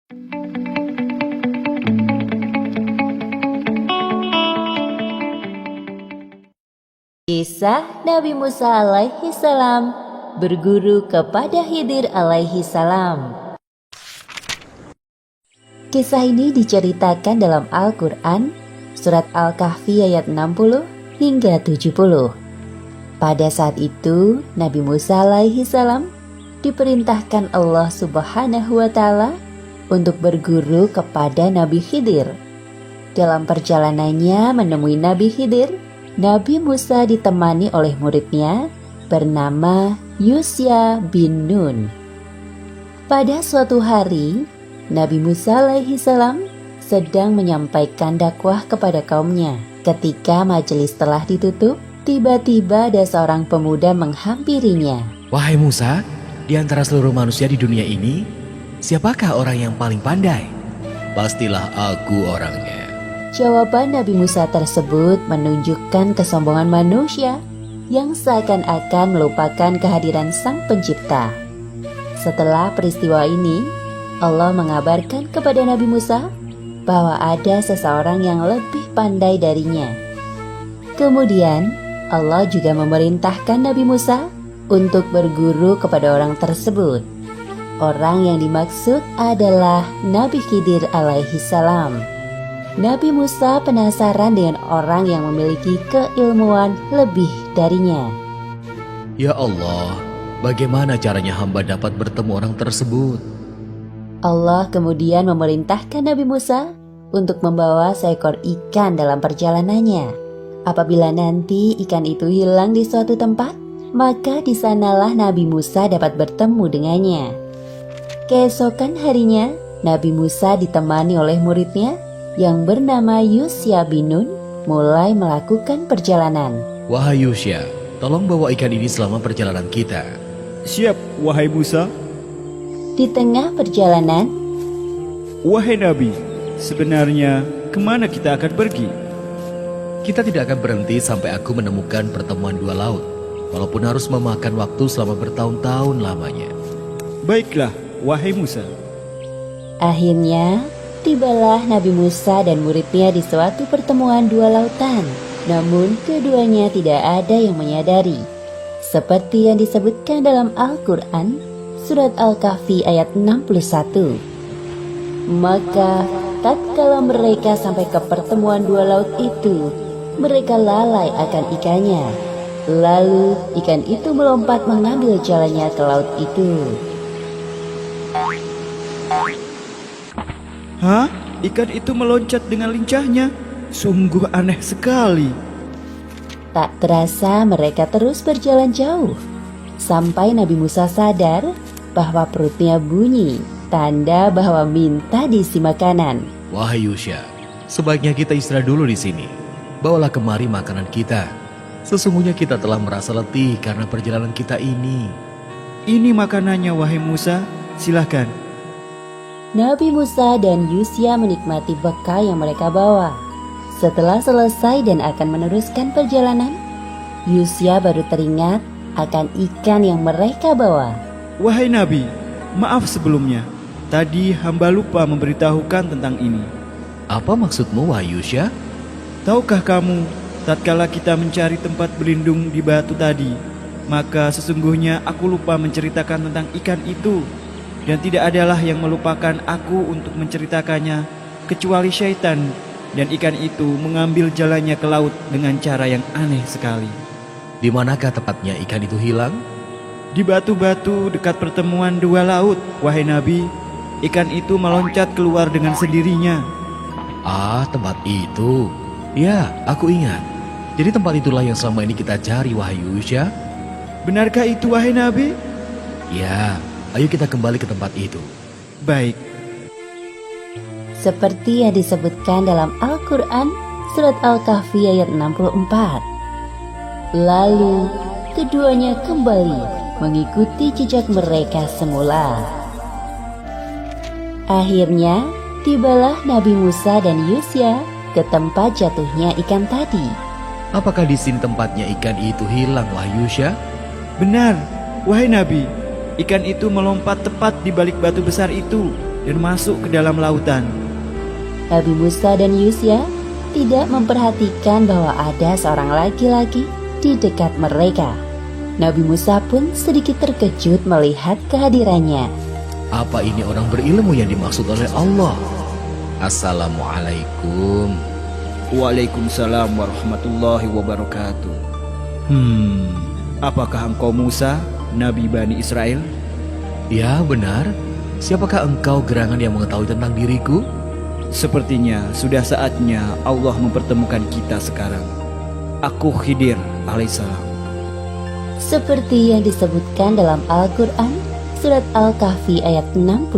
Kisah Nabi Musa alaihi salam berguru kepada Khidir alaihi salam. Kisah ini diceritakan dalam Al-Quran, surat Al-Kahfi ayat 60 hingga 70. Pada saat itu, Nabi Musa alaihi salam diperintahkan Allah Subhanahu wa Ta'ala untuk berguru kepada Nabi Khidir. Dalam perjalanannya menemui Nabi Khidir, Nabi Musa ditemani oleh muridnya bernama Yusya bin Nun. Pada suatu hari, Nabi Musa alaihi salam sedang menyampaikan dakwah kepada kaumnya. Ketika majelis telah ditutup, tiba-tiba ada seorang pemuda menghampirinya. Wahai Musa, di antara seluruh manusia di dunia ini, siapakah orang yang paling pandai? Pastilah aku orangnya. Jawaban Nabi Musa tersebut menunjukkan kesombongan manusia yang seakan-akan melupakan kehadiran Sang Pencipta. Setelah peristiwa ini, Allah mengabarkan kepada Nabi Musa bahwa ada seseorang yang lebih pandai darinya. Kemudian, Allah juga memerintahkan Nabi Musa untuk berguru kepada orang tersebut. Orang yang dimaksud adalah Nabi Khidir alaihi salam. Nabi Musa penasaran dengan orang yang memiliki keilmuan lebih darinya. Ya Allah, bagaimana caranya hamba dapat bertemu orang tersebut? Allah kemudian memerintahkan Nabi Musa untuk membawa seekor ikan dalam perjalanannya. Apabila nanti ikan itu hilang di suatu tempat, maka di sanalah Nabi Musa dapat bertemu dengannya. Keesokan harinya, Nabi Musa ditemani oleh muridnya yang bernama Yusya bin Nun mulai melakukan perjalanan. Wahai Yusya, tolong bawa ikan ini selama perjalanan kita. Siap, wahai Musa. Di tengah perjalanan, Wahai Nabi, sebenarnya kemana kita akan pergi? Kita tidak akan berhenti sampai aku menemukan pertemuan dua laut, walaupun harus memakan waktu selama bertahun-tahun lamanya. Baiklah, wahai Musa. akhirnya tibalah Nabi Musa dan muridnya di suatu pertemuan dua lautan. Namun keduanya tidak ada yang menyadari. Seperti yang disebutkan dalam Al-Quran, surat Al-Kahfi ayat 61. Maka tatkala mereka sampai ke pertemuan dua laut itu, mereka lalai akan ikannya. Lalu ikan itu melompat mengambil jalannya ke laut itu. Hah? Ikan itu meloncat dengan lincahnya. Sungguh aneh sekali. Tak terasa mereka terus berjalan jauh, sampai Nabi Musa sadar bahwa perutnya bunyi, tanda bahwa minta diisi makanan. Wahai Yusya, sebaiknya kita istirahat dulu di sini. Bawalah kemari makanan kita. Sesungguhnya kita telah merasa letih karena perjalanan kita ini. Ini makanannya, wahai Musa. Silahkan. Nabi Musa dan Yusya menikmati bekal yang mereka bawa. Setelah selesai dan akan meneruskan perjalanan, Yusya baru teringat akan ikan yang mereka bawa. Wahai Nabi, maaf sebelumnya. Tadi hamba lupa memberitahukan tentang ini. Apa maksudmu, wahai Yusya? Tahukah kamu, tatkala kita mencari tempat berlindung di batu tadi, maka sesungguhnya aku lupa menceritakan tentang ikan itu. Dan tidak adalah yang melupakan aku untuk menceritakannya, kecuali syaitan. Dan ikan itu mengambil jalannya ke laut dengan cara yang aneh sekali. Di manakah tepatnya ikan itu hilang? Di batu-batu dekat pertemuan dua laut, wahai Nabi. Ikan itu meloncat keluar dengan sendirinya. Ah, tempat itu. Ya, aku ingat. Jadi tempat itulah yang selama ini kita cari, wahai Yusya. Benarkah itu, wahai Nabi? Ya, ayo kita kembali ke tempat itu. Baik. Seperti yang disebutkan dalam Al-Quran, surat Al-Kahfi ayat 64. Lalu keduanya kembali mengikuti jejak mereka semula. Akhirnya tibalah Nabi Musa dan Yusya ke tempat jatuhnya ikan tadi. Apakah di sini tempatnya ikan itu hilang, wahai Yusya? Benar, wahai Nabi. Ikan itu melompat tepat di balik batu besar itu. dan masuk ke dalam lautan. Nabi Musa dan Yusya tidak memperhatikan bahwa ada seorang laki-laki di dekat mereka. Nabi Musa pun sedikit terkejut melihat kehadirannya. Apa ini orang berilmu yang dimaksud oleh Allah? Assalamualaikum. Waalaikumsalam warahmatullahi wabarakatuh. Apakah engkau Musa, Nabi Bani Israel? Ya, benar. Siapakah engkau gerangan yang mengetahui tentang diriku? Sepertinya sudah saatnya Allah mempertemukan kita sekarang. Aku Khidir alaihissalam. Seperti yang disebutkan dalam Al-Quran, surat Al-Kahfi ayat 65.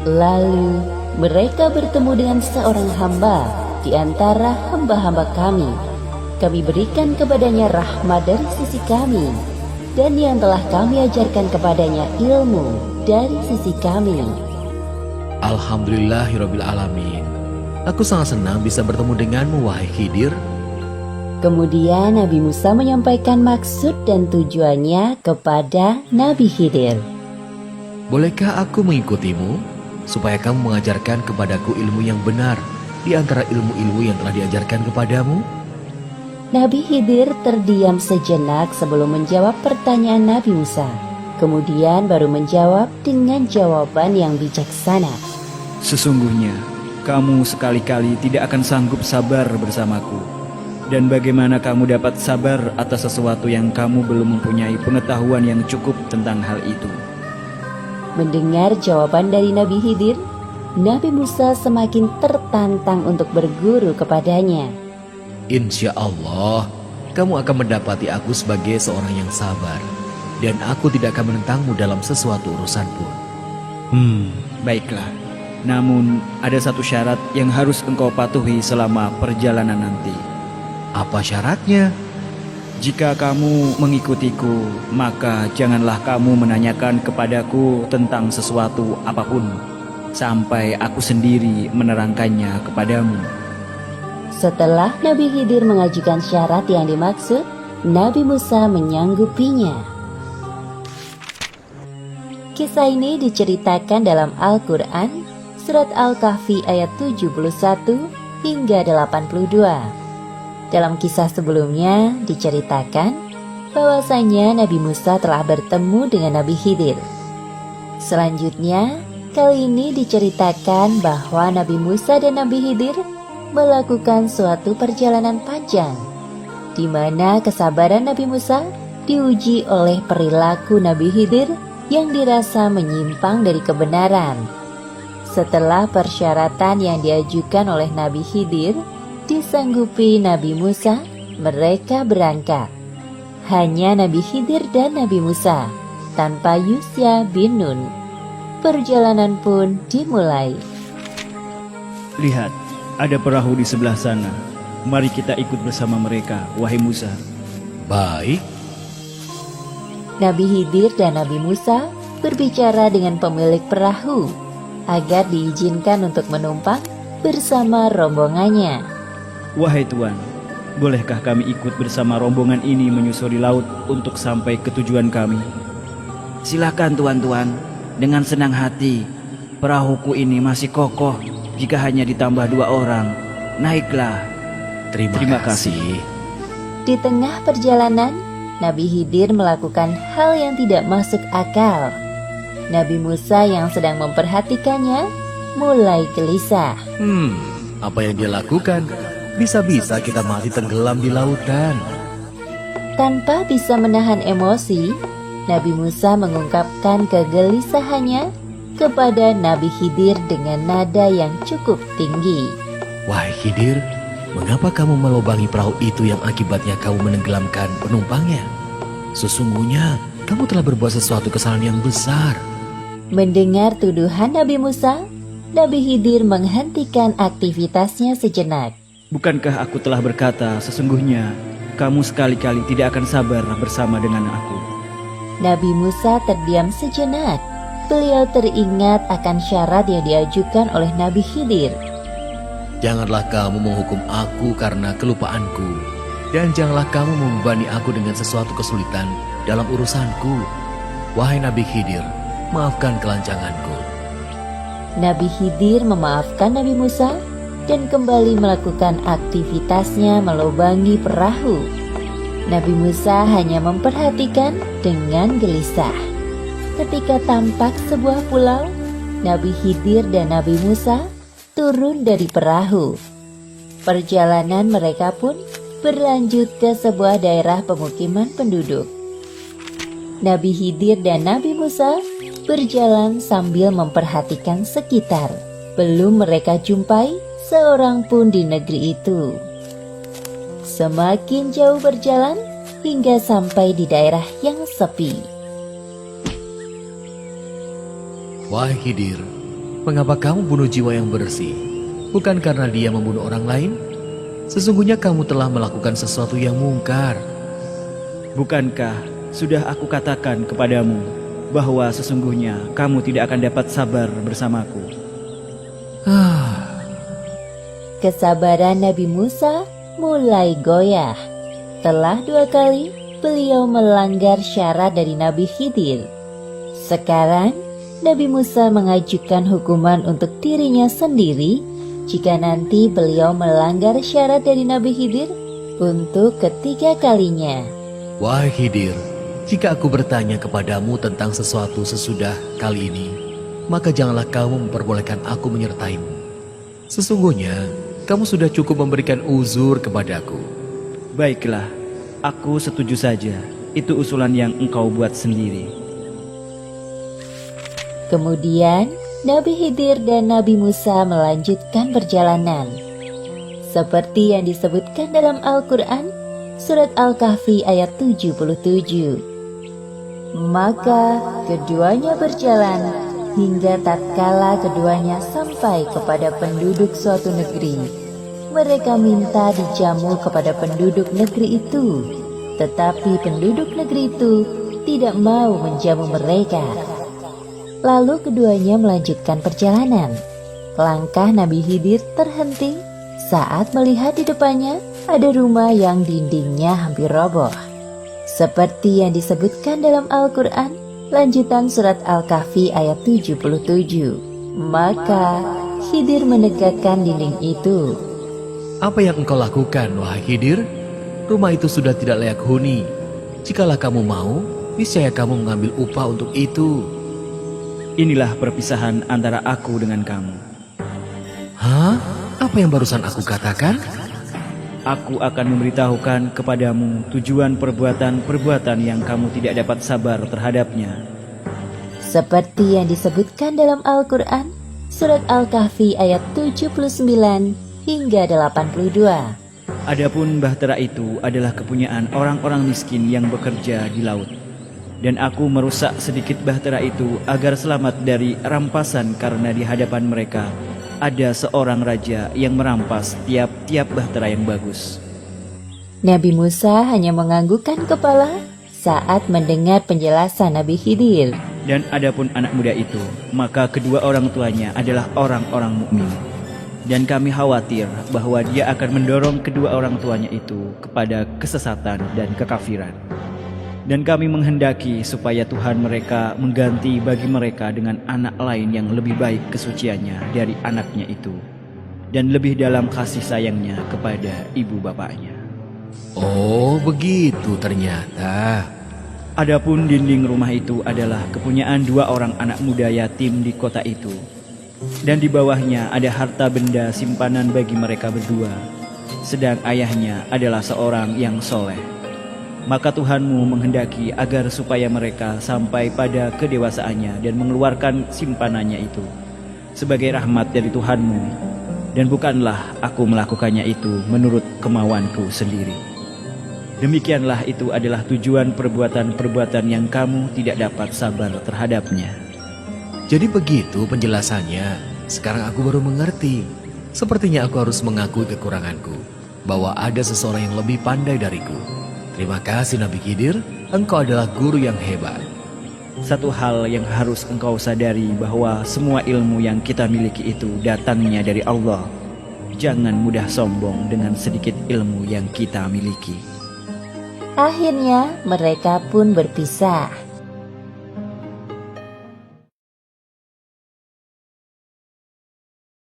Lalu mereka bertemu dengan seorang hamba di antara hamba-hamba kami. Kami berikan kepadanya rahmat dari sisi kami, dan yang telah kami ajarkan kepadanya ilmu dari sisi kami. Alhamdulillahirabbil alamin. Aku sangat senang bisa bertemu denganmu, wahai Khidir. Kemudian Nabi Musa menyampaikan maksud dan tujuannya kepada Nabi Khidir. Bolehkah aku mengikutimu supaya kamu mengajarkan kepadaku ilmu yang benar di antara ilmu-ilmu yang telah diajarkan kepadamu? Nabi Khidir terdiam sejenak sebelum menjawab pertanyaan Nabi Musa. Kemudian baru menjawab dengan jawaban yang bijaksana. Sesungguhnya kamu sekali-kali tidak akan sanggup sabar bersamaku. Dan bagaimana kamu dapat sabar atas sesuatu yang kamu belum mempunyai pengetahuan yang cukup tentang hal itu? Mendengar jawaban dari Nabi Khidir, Nabi Musa semakin tertantang untuk berguru kepadanya. Insya Allah, kamu akan mendapati aku sebagai seorang yang sabar, dan aku tidak akan menentangmu dalam sesuatu urusan pun. Baiklah. Namun ada satu syarat yang harus engkau patuhi selama perjalanan nanti. Apa syaratnya? Jika kamu mengikutiku, maka janganlah kamu menanyakan kepadaku tentang sesuatu apapun, sampai aku sendiri menerangkannya kepadamu. Setelah Nabi Khidir mengajukan syarat yang dimaksud, Nabi Musa menyanggupinya. Kisah ini diceritakan dalam Al-Quran, surat Al-Kahfi ayat 71 hingga 82. Dalam kisah sebelumnya diceritakan bahwasanya Nabi Musa telah bertemu dengan Nabi Khidir. Selanjutnya, kali ini diceritakan bahwa Nabi Musa dan Nabi Khidir melakukan suatu perjalanan panjang, di mana kesabaran Nabi Musa diuji oleh perilaku Nabi Khidir yang dirasa menyimpang dari kebenaran. Setelah persyaratan yang diajukan oleh Nabi Khidir disanggupi Nabi Musa, mereka berangkat. Hanya Nabi Khidir dan Nabi Musa, tanpa Yusya bin Nun. Perjalanan pun dimulai. Lihat, ada perahu di sebelah sana. Mari kita ikut bersama mereka, wahai Musa. Baik. Nabi Khidir dan Nabi Musa berbicara dengan pemilik perahu agar diizinkan untuk menumpang bersama rombongannya. Wahai Tuan, bolehkah kami ikut bersama rombongan ini menyusuri laut untuk sampai ke tujuan kami? Silakan tuan-tuan, dengan senang hati. Perahuku ini masih kokoh jika hanya ditambah 2 orang. Naiklah. Terima kasih. Di tengah perjalanan, Nabi Khidir melakukan hal yang tidak masuk akal. Nabi Musa yang sedang memperhatikannya mulai gelisah. Apa yang dia lakukan? Bisa-bisa kita mati tenggelam di lautan. Tanpa bisa menahan emosi, Nabi Musa mengungkapkan kegelisahannya kepada Nabi Khidir dengan nada yang cukup tinggi. Wahai Khidir, mengapa kamu melubangi perahu itu yang akibatnya kamu menenggelamkan penumpangnya? Sesungguhnya kamu telah berbuat sesuatu kesalahan yang besar. Mendengar tuduhan Nabi Musa, Nabi Khidir menghentikan aktivitasnya sejenak. Bukankah aku telah berkata, sesungguhnya kamu sekali-kali tidak akan sabar bersama dengan aku? Nabi Musa terdiam sejenak. Beliau teringat akan syarat yang diajukan oleh Nabi Khidir. Janganlah kamu menghukum aku karena kelupaanku, dan janganlah kamu membebani aku dengan sesuatu kesulitan dalam urusanku. Wahai Nabi Khidir, maafkan kelancanganku. Nabi Khidir memaafkan Nabi Musa dan kembali melakukan aktivitasnya melubangi perahu. Nabi Musa hanya memperhatikan dengan gelisah. Ketika tampak sebuah pulau, Nabi Khidir dan Nabi Musa turun dari perahu. Perjalanan mereka pun berlanjut ke sebuah daerah pemukiman penduduk. Nabi Khidir dan Nabi Musa berjalan sambil memperhatikan sekitar. Belum mereka jumpai seorang pun di negeri itu. Semakin jauh berjalan hingga sampai di daerah yang sepi. Wahai Khidir, mengapa kamu bunuh jiwa yang bersih? Bukan karena dia membunuh orang lain? Sesungguhnya kamu telah melakukan sesuatu yang mungkar. Bukankah sudah aku katakan kepadamu bahwa sesungguhnya kamu tidak akan dapat sabar bersamaku? Kesabaran Nabi Musa mulai goyah. Telah 2 kali beliau melanggar syarat dari Nabi Khidir. Sekarang Nabi Musa mengajukan hukuman untuk dirinya sendiri jika nanti beliau melanggar syarat dari Nabi Khidir untuk ketiga kalinya. Wahai Khidir, jika aku bertanya kepadamu tentang sesuatu sesudah kali ini, maka janganlah kamu memperbolehkan aku menyertaimu. Sesungguhnya, kamu sudah cukup memberikan uzur kepadaku. Baiklah, aku setuju saja. Itu usulan yang engkau buat sendiri. Kemudian, Nabi Khidir dan Nabi Musa melanjutkan perjalanan. Seperti yang disebutkan dalam Al-Quran, Surat Al-Kahfi ayat 77. Maka keduanya berjalan hingga tatkala keduanya sampai kepada penduduk suatu negeri. Mereka minta dijamu kepada penduduk negeri itu, tetapi penduduk negeri itu tidak mau menjamu mereka. Lalu keduanya melanjutkan perjalanan. Langkah Nabi Khidir terhenti saat melihat di depannya ada rumah yang dindingnya hampir roboh. Seperti yang disebutkan dalam Al-Quran, lanjutan surat Al-Kahfi ayat 77. Maka Khidir menegakkan dinding itu. Apa yang engkau lakukan, wahai Khidir? Rumah itu sudah tidak layak huni. Jikalau kamu mau, niscaya kamu mengambil upah untuk itu. Inilah perpisahan antara aku dengan kamu. Hah? Apa yang barusan aku katakan? Aku akan memberitahukan kepadamu tujuan perbuatan-perbuatan yang kamu tidak dapat sabar terhadapnya. Seperti yang disebutkan dalam Al-Quran, surat Al-Kahfi ayat 79 hingga 82. Adapun bahtera itu adalah kepunyaan orang-orang miskin yang bekerja di laut. Dan aku merusak sedikit bahtera itu agar selamat dari rampasan karena di hadapan mereka ada seorang raja yang merampas tiap-tiap bahtera yang bagus. Nabi Musa hanya menganggukkan kepala saat mendengar penjelasan Nabi Khidir. Dan adapun anak muda itu, maka kedua orang tuanya adalah orang-orang mukmin. Dan kami khawatir bahwa dia akan mendorong kedua orang tuanya itu kepada kesesatan dan kekafiran. Dan kami menghendaki supaya Tuhan mereka mengganti bagi mereka dengan anak lain yang lebih baik kesuciannya dari anaknya itu, dan lebih dalam kasih sayangnya kepada ibu bapaknya. Oh, begitu ternyata. Adapun dinding rumah itu adalah kepunyaan 2 orang anak muda yatim di kota itu. Dan di bawahnya ada harta benda simpanan bagi mereka berdua, sedang ayahnya adalah seorang yang soleh. Maka Tuhanmu menghendaki agar supaya mereka sampai pada kedewasaannya dan mengeluarkan simpanannya itu sebagai rahmat dari Tuhanmu. Dan bukanlah aku melakukannya itu menurut kemauanku sendiri. Demikianlah itu adalah tujuan perbuatan-perbuatan yang kamu tidak dapat sabar terhadapnya. Jadi begitu penjelasannya. Sekarang aku baru mengerti. Sepertinya aku harus mengakui kekuranganku, bahwa ada seseorang yang lebih pandai dariku. Terima kasih Nabi Khidir, engkau adalah guru yang hebat. Satu hal yang harus engkau sadari bahwa semua ilmu yang kita miliki itu datangnya dari Allah. Jangan mudah sombong dengan sedikit ilmu yang kita miliki. Akhirnya mereka pun berpisah.